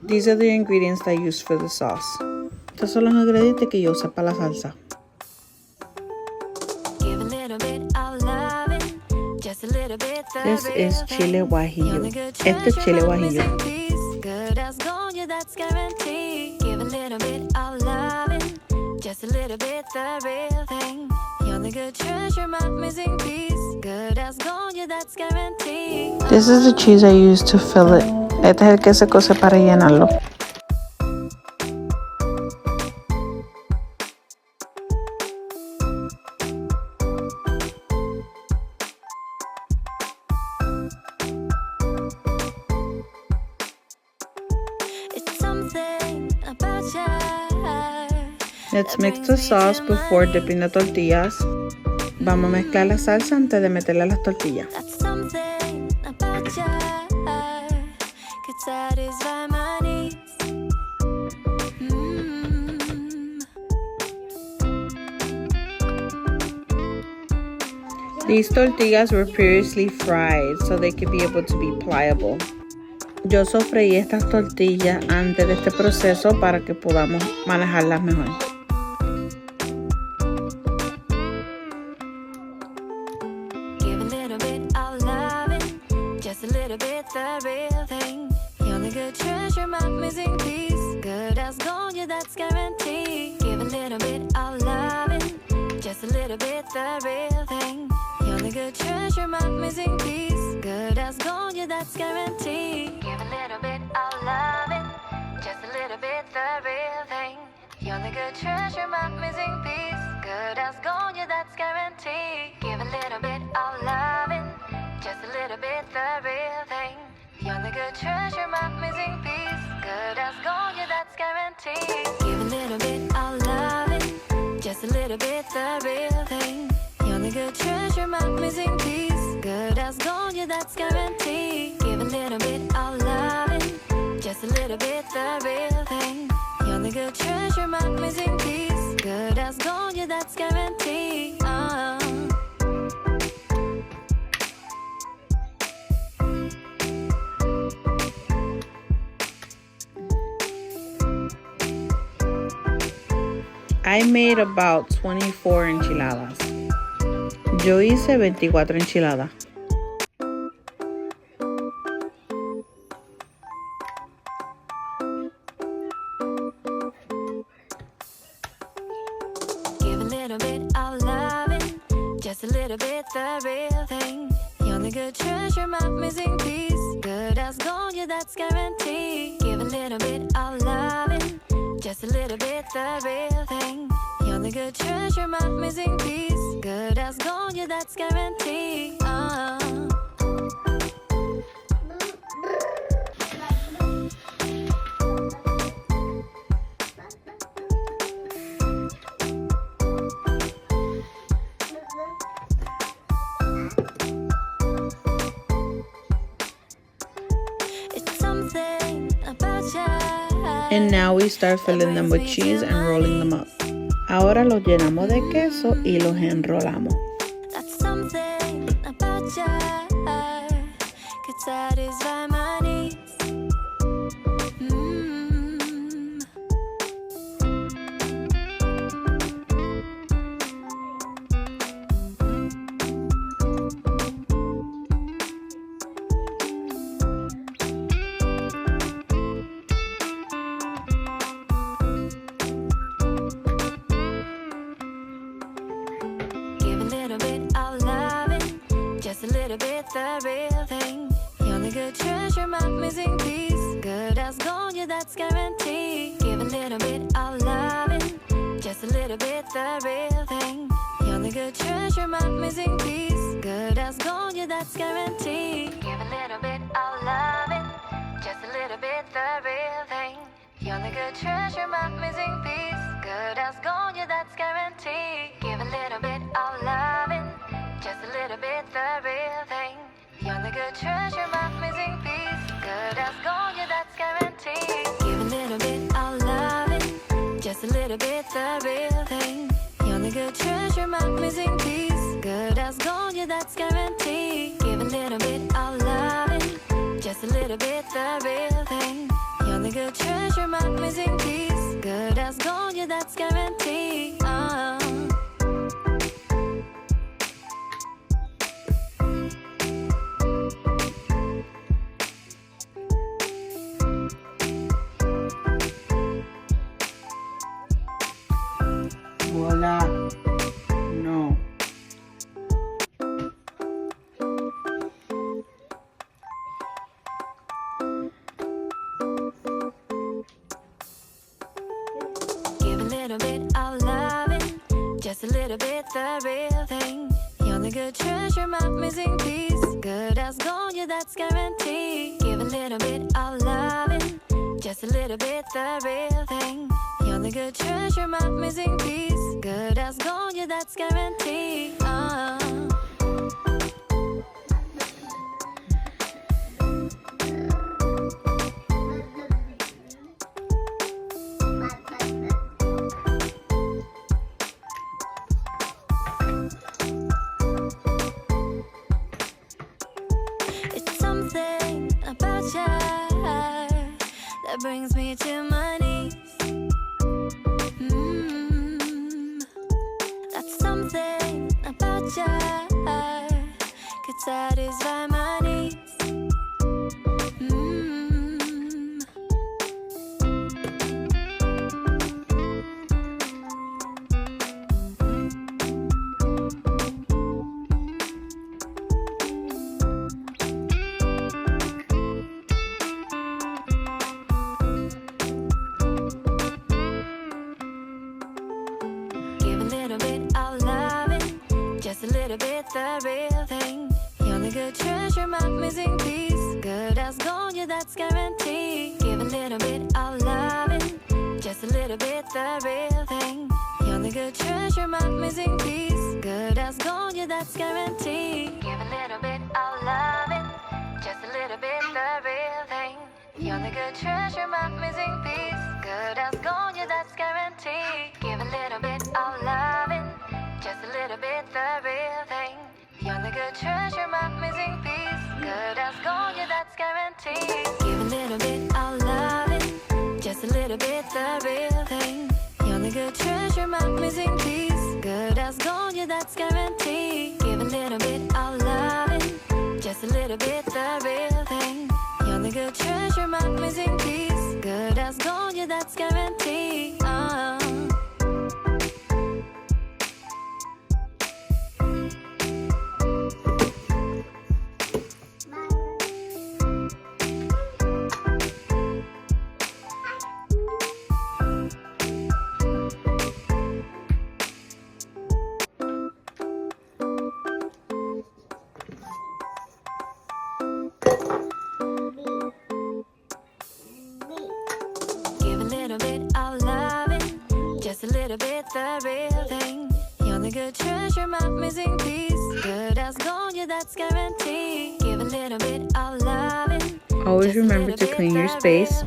These are the ingredients that I use for the sauce. Estos son los ingredientes que yo uso para la salsa. This is chile guajillo. Este es chile guajillo. Just a little bit the real thing. You're the good treasure, my missing piece. Good as gold, yeah, that's guaranteed. This is the cheese I use to fill it. Este es el que se cose para llenarlo. It's something about you. Let's mix the sauce before dipping the tortillas. Vamos a mezclar la salsa antes de meterle las tortillas. These tortillas were previously fried so they could be able to be pliable. Yo sofreí estas tortillas antes de este proceso para que podamos manejarlas mejor. Give a little bit of loving, just a little bit the real thing. You're the good treasure, my missing piece. Good as gold, yeah, that's guaranteed. Give a little bit of loving, just a little bit the real thing. You're the good treasure, my missing piece. Good as gold, yeah, that's guaranteed. Give a little bit of loving, just a little bit the real thing. You're the good treasure, my missing piece. Good as gold, yeah, that's guaranteed. Give a little bit of loving, just a little bit the real thing. You're the good treasure, my missing piece. Good as gold, yeah, that's guaranteed. Give a little bit of loving, just a little bit the real thing. You're the good treasure, my missing piece. Good as gold, yeah, that's guaranteed. Give a little bit of loving, just a little bit the real thing. You're the good treasure, my missing piece. Good as gold, yeah, that's guaranteed. I made about 24 enchiladas. Yo hice 24 enchiladas. Give a little bit of loving, just a little bit the real thing. You're the good treasure, my missing piece. Good as gold, yeah, that's guaranteed. Give a little bit of loving, just a little bit the real thing. You're the good treasure, my missing piece. Good as gold, yeah, that's guaranteed. It's something about you. And now we start filling them with cheese and rolling them up. Ahora los llenamos de queso y los enrolamos. That's something about you could satisfy my needs. Just a little bit the real thing. You're the good treasure, my missing piece. Good as gold, yeah, that's guaranteed. Give a little bit of loving, just a little bit the real thing. You're the good treasure, my missing piece. Good as gold, yeah, that's guaranteed. Give a little bit of loving, just a little bit the real thing. You're the good treasure, my missing piece. Good as gold, yeah, that's guaranteed. Give a little bit of loving, just a little bit the real thing. You're the good treasure, my missing piece. Good as gold, yeah, that's guaranteed. Give a little bit of loving, just a little bit the real thing. You're the good treasure, my missing piece. Good as gold, yeah, that's guaranteed. Give a little bit of loving, just a little bit the real thing. You're the the good treasure, my missing piece. Good as gold, yeah, that's guaranteed. Voila. No. Give a little bit of loving, just a little bit the real thing. You're the good treasure, my missing piece. Good as gold, yeah, that's guaranteed. Give a little bit of loving, just a little bit the real thing. You're the good treasure, my missing piece. Good as gold, yeah, that's guaranteed. It's something about you that brings me to my knees. That's something about you could satisfy my needs. Give a little bit of loving, just a little bit the real thing. You're the good treasure, my missing piece. Good as gold, yeah, that's guaranteed. Give a little bit of loving, just a little bit the real thing. You're the good treasure, my missing piece. Good as gold, yeah, that's guaranteed. Give a little bit of loving, just a little bit the real thing. You're the good treasure, my missing piece. Good as gold, yeah, that's guaranteed. Give a little bit of loving, just a little bit the real thing. You're the good treasure, my missing piece. Good as gold, yeah, that's guaranteed. Give a little bit of loving, just a little bit the real thing. You're the good treasure, my missing piece. Good as gold, yeah, that's guaranteed. Give a little bit of loving, just a little bit the real thing. You're the good treasure, my missing piece. Good as gold, yeah, that's guaranteed. Give a little bit of loving, just a little bit the real thing. You're the good treasure, my missing piece. Good as gold, yeah, that's guaranteed. Give a little bit of loving. Always remember to clean your space.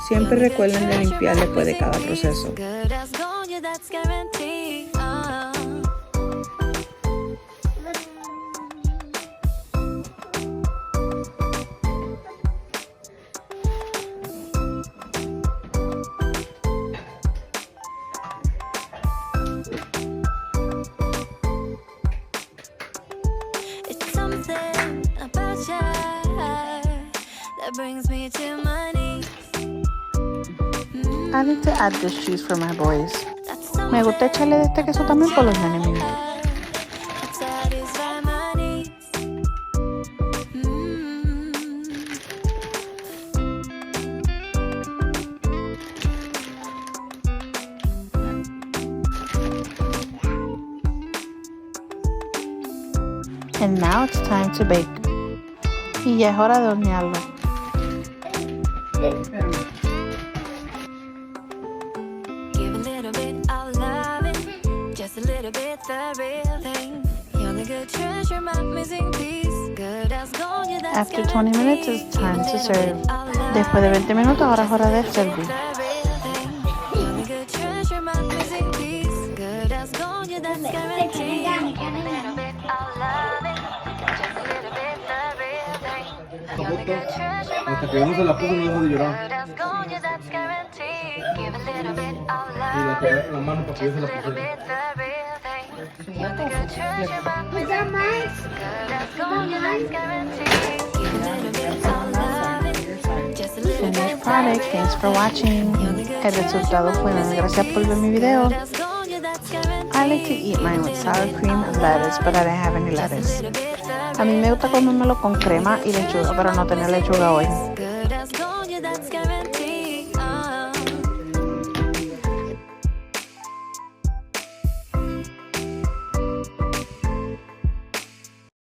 Siempre recuerden de limpiar después de cada proceso. Good as gold, yeah, that's guaranteed. It's something about you that brings me to my knees. I need to add this cheese for my boys. Me gusta echarle de este queso también por los nenes míos. That satisfy my needs. And now it's time to bake. Y ya es hora de hornearlo. Give a little bit of loving, just a little bit the real thing. You're the good treasure, my missing piece. Good as gold, yeah, that's After 20 minutes, it's time to serve. Después de 20 minutos, ahora es hora de servir. You're the good treasure, my missing piece. Good as gold, yeah, that's guaranteed. Give a little bit of loving, just a little bit the real thing. You're the rato, hasta que yo no se la puse, no dejó de llorar. Y la tenía en la mano para que yo se la pusiera. Was that mine? Finished product. Thanks for watching. El resultado fue gracias por ver mi video. I like to eat mine with sour cream and lettuce, but I didn't have any lettuce. A mí me gusta comérmelo con crema y lechuga, pero no tenía lechuga hoy.